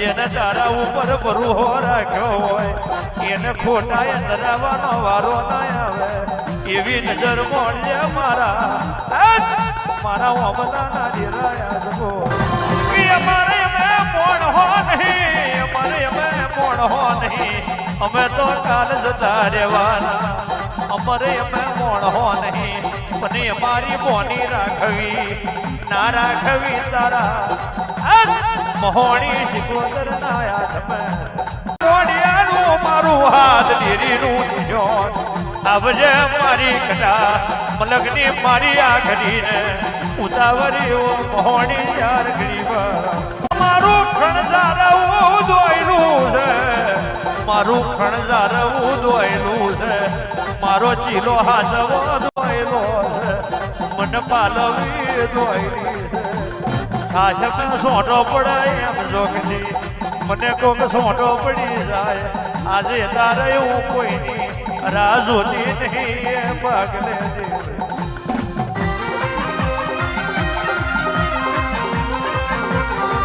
જેને તારા ઉપર ભરોહો રાખ્યો હોય એને ખોટા ધરાવવાનો વારો ના આવે એવી નજર મોડજે મારા ઓમલાના ડેરાયા જગો કે અમારે અમે મોણ હો નહીં અમારે અમે મોણ હો નહીં અમે તો કાલ જતા રહેવાના અમારે અમે મોણ હો નહીં પણ અમારી મોની રાખવી ના રાખવી તારા મહોણી શિકોતર નાયા તમે મોડિયાનું મારું હાથ ડેરીનું જોન આવજે મારી કડા મલકની મારી આખરીને ઉતાવળ્યો મહોણી યાર ગરીબ મારું ખણઝારવું દોયલું છે મારું ખણઝારવું દોયલું છે મારો ચીલો હાજવો દોયલો છે મન પાલવી દોયલી છે શાસક સોટો પડે એમ જોગથી મને કોક સોટો પડી જાય આજે તારે એવું કોઈ નહીં રાજોની નહીં પગલે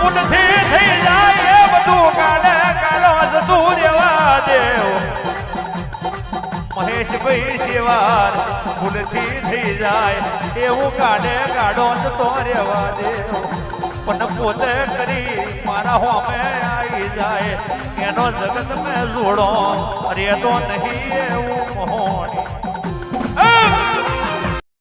ઉઠથી થઈ જાય એ બધું કાલે કાલો જતું રેવા દેવ મહેશભાઈ સેવાર ભૂલથી થઈ જાય એવું કાઢે ગાડો જતો રેવા દેવ પણ પોતે કરી મારા હોમે આવી જાય એનો જગત મેં જોડો અરે તો નહીં એવું મોહણી